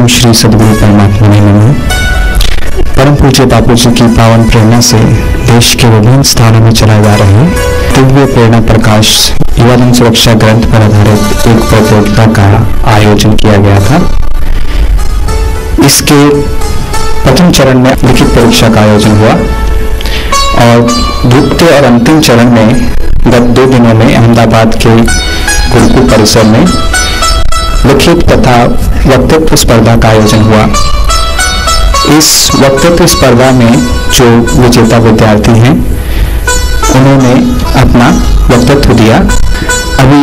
ओम श्री सद्गुरु परमात्मा ने नमः। परम पूज्य बापू जी की पावन प्रेरणा से देश के विभिन्न स्थानों में चलाए जा रहे दिव्य प्रेरणा प्रकाश युवा सुरक्षा ग्रंथ पर आधारित एक प्रतियोगिता का आयोजन किया गया था। इसके प्रथम चरण में लिखित परीक्षा का आयोजन हुआ और द्वितीय और अंतिम चरण में गत 2 दिनों में अहमदाबाद के गुरुकुल परिसर में लिखित तथा वक्तृत्व स्पर्धा का आयोजन हुआ। इस वक्तृत्व स्पर्धा में जो विजेता विद्यार्थी हैं उन्होंने अपना वक्तृत्व दिया। अभी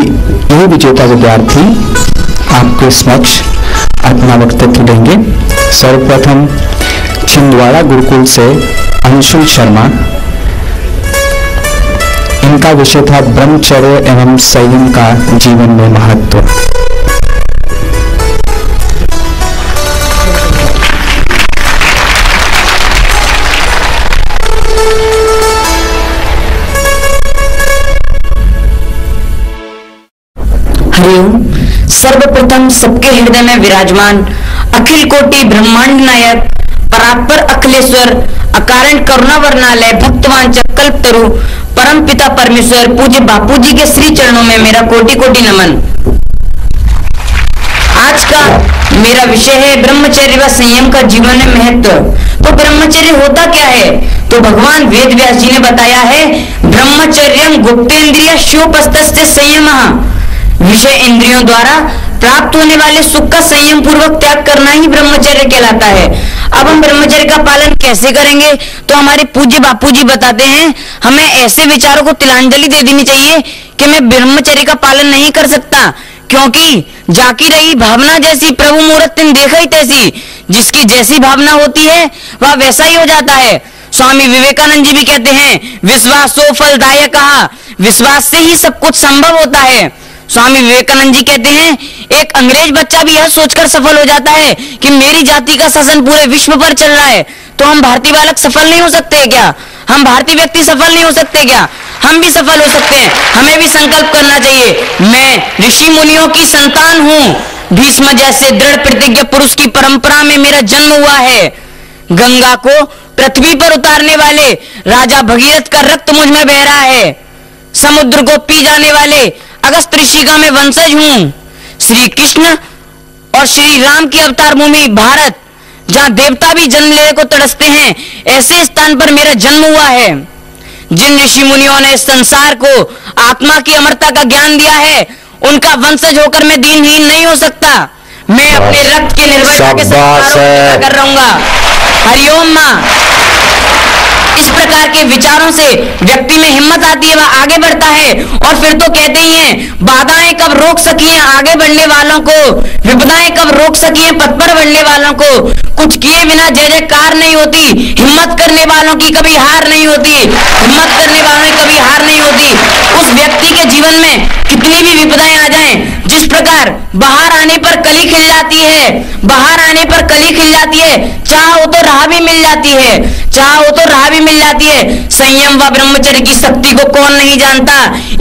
यही विजेता विद्यार्थी आपके समक्ष अपना वक्तव्य देंगे। सर्वप्रथम छिंदवाड़ा गुरुकुल से अंशुल शर्मा, इनका विषय था ब्रह्मचर्य एवं संयम का जीवन में महत्व। हरिओम। सर्वप्रथम सबके हृदय में विराजमान अखिल कोटि ब्रह्मांड नायक परात्पर अखिलेश्वर अकारण करुणा वर्णालय भक्तवांचक कल्पतरु परम पिता परमेश्वर पूज्य बापू जी के श्री चरणों में मेरा कोटि कोटि नमन। आज का मेरा विषय है ब्रह्मचर्य व संयम का जीवन में महत्व। तो ब्रह्मचर्य होता क्या है? तो भगवान वेद व्यास जी ने बताया है ब्रह्मचर्यम गुप्तेन्द्रिय शोपस्तस्य संयमः। विषय इंद्रियों द्वारा प्राप्त होने वाले सुख का संयम पूर्वक त्याग करना ही ब्रह्मचर्य कहलाता है। अब हम ब्रह्मचर्य का पालन कैसे करेंगे? तो हमारे पूज्य बापू जी बताते हैं हमें ऐसे विचारों को तिलांजलि दे देनी चाहिए कि मैं ब्रह्मचर्य का पालन नहीं कर सकता, क्योंकि जाकी रही भावना जैसी प्रभु मूरत तिन देखई तैसी। जिसकी जैसी भावना होती है वह वैसा ही हो जाता है। स्वामी विवेकानंद जी भी कहते हैं विश्वासो फलदायक, विश्वास से ही सब कुछ संभव होता है। स्वामी विवेकानंद जी कहते हैं एक अंग्रेज बच्चा भी यह सोचकर सफल हो जाता है कि मेरी जाति का शासन पूरे विश्व पर चल रहा है, तो हम भारतीय बालक सफल नहीं हो सकते क्या? हम भारतीय व्यक्ति सफल नहीं हो सकते क्या? हम भी सफल हो सकते हैं। हमें भी संकल्प करना चाहिए मैं ऋषि मुनियों की संतान हूँ। भीष्म जैसे दृढ़ प्रतिज्ञ पुरुष की परंपरा में मेरा जन्म हुआ है। गंगा को पृथ्वी पर उतारने वाले राजा भगीरथ का रक्त मुझ में बह रहा है। समुद्र को पी जाने वाले अगस्त ऋषि का मैं वंशज हूँ। श्री कृष्ण और श्री राम की अवतार भूमि भारत, जहाँ देवता भी जन्म लेने को तरसते हैं, ऐसे स्थान पर मेरा जन्म हुआ है। जिन ऋषि मुनियों ने संसार को आत्मा की अमरता का ज्ञान दिया है, उनका वंशज होकर मैं दीनहीन नहीं हो सकता। मैं अपने रक्त की निर्भरता के साथ कर रहूंगा। हरिओम माँ। इस प्रकार के विचारों से व्यक्ति में हिम्मत आती है, वह आगे बढ़ता है। और फिर तो कहते ही हैं बाधाएं कब रोक सकी हैं आगे बढ़ने वालों को, विपदाएं कब रोक सकी हैं पथ पर बढ़ने वालों को। कुछ किए बिना जय जयकार नहीं होती। हिम्मत करने वालों की कभी हार नहीं होती। हिम्मत करने वालों की कभी हार नहीं होती। उस व्यक्ति के जीवन में कितनी भी विपदाएं आ जाएं, जिस प्रकार बाहर आने पर कली खिल जाती है, बाहर आने पर कली खिल जाती है, चाहो तो राह भी मिल जाती है, चाहो तो राह भी मिल जाती है। संयम व ब्रह्मचर्य की शक्ति को कौन नहीं जानता।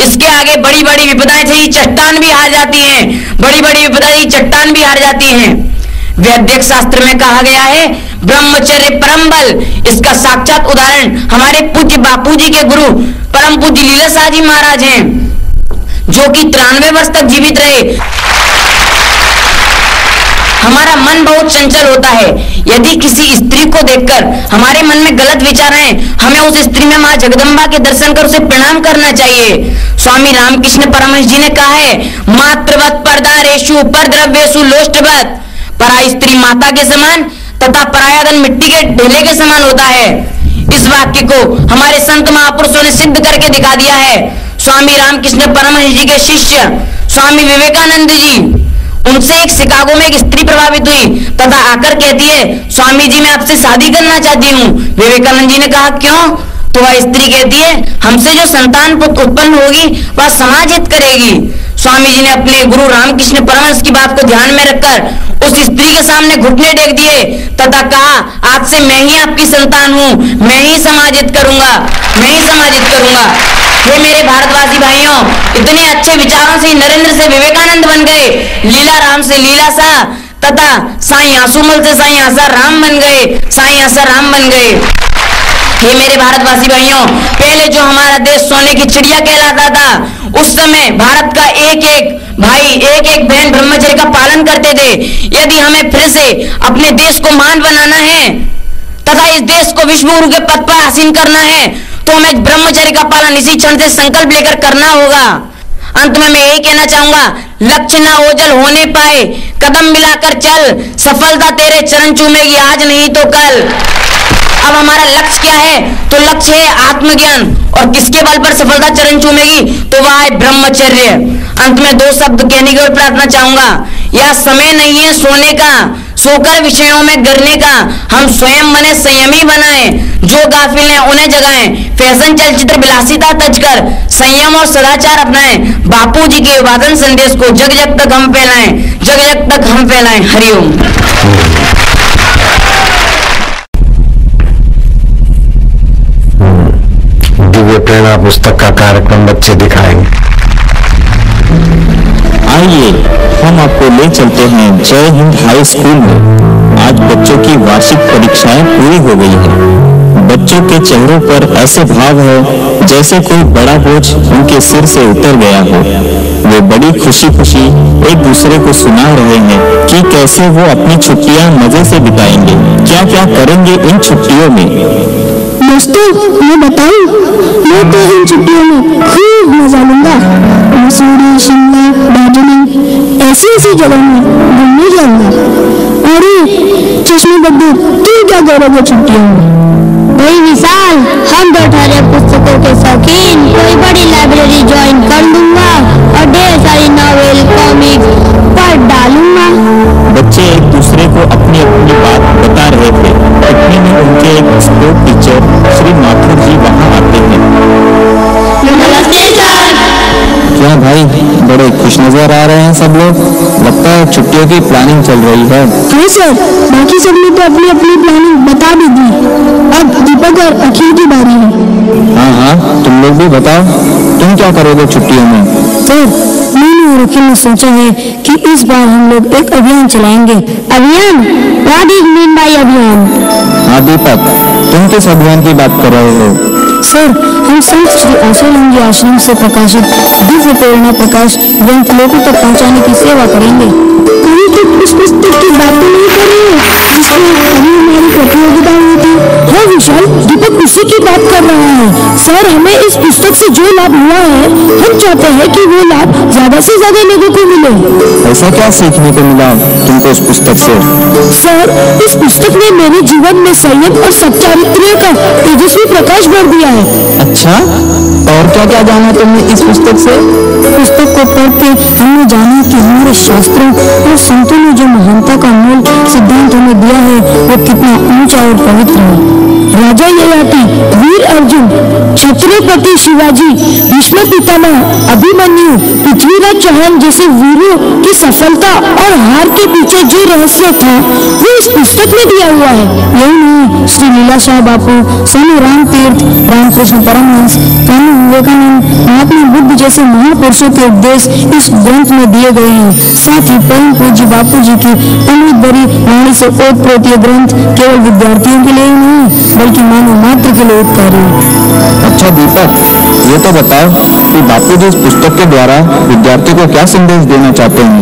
इसके आगे बड़ी बड़ी विपदाएं थी, चट्टान भी हार जाती हैं। बड़ी बड़ी विपदाएं चट्टान भी हार जाती हैं। वैदिक शास्त्र में कहा गया है ब्रह्मचर्य परम बल। इसका साक्षात उदाहरण हमारे पूज्य बापूजी के गुरु परम पूज्य लीलाशाह जी महाराज हैं, जो कि 93 वर्ष तक जीवित रहे। हमारा मन बहुत चंचल होता है। यदि किसी स्त्री को देखकर हमारे मन में गलत विचार हैं, हमें उस स्त्री में मां जगदम्बा के दर्शन कर उसे प्रणाम करना चाहिए। स्वामी रामकृष्ण परमहंस जी ने कहा है मातृवत परदारेषु परद्रव्येषु लोष्टवत। पराई स्त्री माता के समान तथा पराया धन मिट्टी के ढेले के समान होता है। इस वाक्य को हमारे संत महापुरुषों ने सिद्ध करके दिखा दिया है। स्वामी रामकृष्ण परमहंस जी के शिष्य स्वामी विवेकानंद जी, उनसे एक शिकागो में एक स्त्री प्रभावित हुई तथा आकर कहती है स्वामी जी मैं आपसे शादी करना चाहती हूँ। विवेकानंद जी ने कहा क्यों? तो वह स्त्री कहती है हमसे जो संतान उत्पन्न होगी वह समाज हित करेगी। स्वामी जी ने अपने गुरु रामकृष्ण परमहंस की बात को ध्यान में रखकर उस स्त्री के सामने घुटने टेक दिए तथा कहा, आज से मैं ही आपकी संतान हूँ, मैं ही समाजित करूंगा, मैं ही समाजित करूंगा। हे मेरे भारतवासी भाइयों, इतने अच्छे विचारों से नरेंद्र से विवेकानंद बन गए, लीला राम से लीला शाह तथा साईं आसुमल से साईं आसा राम बन गए, साईं आसा राम बन गए। हे मेरे भारतवासी भाइयों, पहले जो हमारा देश सोने की चिड़िया कहलाता था, उस समय भारत का एक एक भाई, एक एक बहन ब्रह्मचर्य का पालन करते थे। यदि हमें फिर से अपने देश को महान बनाना है तथा इस देश को विश्व गुरु के पद पर हासिल करना है, तो हमें ब्रह्मचर्य का पालन इसी क्षण से संकल्प लेकर करना होगा। अंत में मैं यही कहना चाहूंगा, लक्ष्य ना ओझल होने पाए, कदम मिलाकर चल, सफलता तेरे चरण चूमेगी आज नहीं तो कल। अब हमारा लक्ष्य क्या है? तो लक्ष्य है आत्मज्ञान, और किसके बल पर सफलता चरण चूमेगी? तो वह है ब्रह्मचर्य। अंत में 2 शब्द कहने की और प्रार्थना चाहूंगा, यह समय नहीं है सोने का, सोकर विषयों में गिरने का, हम स्वयं बने संयमी बनाए, जो गाफिल हैं उन्हें जगाएं, फैशन चलचित्र विलासिता तज कर संयम और सदाचार अपनाएं, बापू जी के अभिवादन संदेश को जग जग तक हम फैलाएं, जग जग तक हम फैलाएं। हरिओम। दिव्य प्रेरणा पुस्तक का कार्यक्रम बच्चे दिखाएंगे। आइए हम आपको ले चलते हैं जय हिंद हाई स्कूल में। आज बच्चों की वार्षिक परीक्षाएं पूरी हो गई है। बच्चों के चेहरों पर ऐसे भाव है जैसे कोई बड़ा बोझ उनके सिर से उतर गया हो। वे बड़ी खुशी खुशी एक दूसरे को सुना रहे हैं कि कैसे वो अपनी छुट्टियां मजे से बिताएंगे, क्या क्या करेंगे इन छुट्टियों में। दोस्तों, मैं बताऊं, मैं तो इन छुट्टियों में खूब मजा लूंगा। मसूरी, शिमला, दार्जिलिंग ऐसी जगह में घूमने जाऊंगा। अरे चश्मे बद्दू, तू क्या करोगे छुट्टियों में? भाई विशाल, हम तो ठहरे पुस्तकों के शौकीन, कोई बड़ी लाइब्रेरी ज्वाइन कर लूंगा और ढेर सारी नॉवेल, कॉमिक्स पढ़ डालूंगा। बच्चे एक दूसरे को अपनी अपनी बात बता रहे थे। इतने में उनके एक स्पोर्ट टीचर श्री माथुर जी वहाँ आते हैं। नमस्ते सर। क्या भाई, बड़े खुश नजर आ रहे हैं सब लोग। लगता है छुट्टियों की प्लानिंग चल रही है। हाँ सर, बाकी सबने तो अपनी अपनी प्लानिंग बता भी दी। अब दीपक और अखिल की बारी है। हाँ, तुम लोग भी बताओ, तुम क्या करोगे छुट्टियों में? सर, मैंने और अखिल ने सोचा है कि इस बार हम लोग एक अभियान चलाएंगे। अभियान? व्हाट इज मीन बाय अभियान? हाँ दीपक, तुम किस अभियान की बात कर रहे हो? सर, हम संत श्री आशानंद जी आश्रम से प्रकाशित दिव्य प्रेरणा प्रकाश ग्रंथ लोगों तक पहुंचाने की सेवा करेंगे। कहीं तो उस पुस्तक की बात तो नहीं कर रहे जिसमें अभी हमारी प्रतियोगिता हुई थी। हाँ विशाल, दीपक उसी की बात कर रहा है। सर, हमें इस पुस्तक से जो लाभ हुआ है, हम चाहते हैं कि वो लाभ ज्यादा से ज्यादा लोगों को मिले। ऐसा क्या सीखने को मिला तुमको इस पुस्तक से? सर, इस पुस्तक ने मेरे जीवन में संयम और सच्चारित्र्य का तेजस्वी प्रकाश भर दिया है। अच्छा, और क्या क्या जाना तुमने इस पुस्तक से? पुस्तक को पढ़ते हमने जाना कि हमारे शास्त्रों और संतों ने जो महानता का मूल सिद्धांत हमें दिया है वो कितना ऊंचा और पवित्र है। राजा ययाति, वीर अर्जुन, छत्रपति शिवाजी, भीष्म पितामह, अभिमन्यु, पृथ्वीराज चौहान जैसे वीरों की सफलता और हार के पीछे जो रहस्य था वो इस पुस्तक में दिया हुआ है। यही नहीं, श्री लीलाशाह बापू, स्वामी राम तीर्थ, रामकृष्ण परमहंस, स्वामी विवेकानंद, महात्मा बुद्ध जैसे महापुरुषों के उपदेश इस ग्रंथ में दिए गए हैं। साथ ही परम पूज्य बापू जी की अमृत भरी वाणी से ओतप्रोत ये ग्रंथ केवल विद्यार्थियों के लिए ही नहीं बल्कि मानव मात्र के लिए उपकारी है। अच्छा दीपक, ये तो बताओ कि बापू जी इस पुस्तक के द्वारा विद्यार्थियों को क्या संदेश देना चाहते हैं?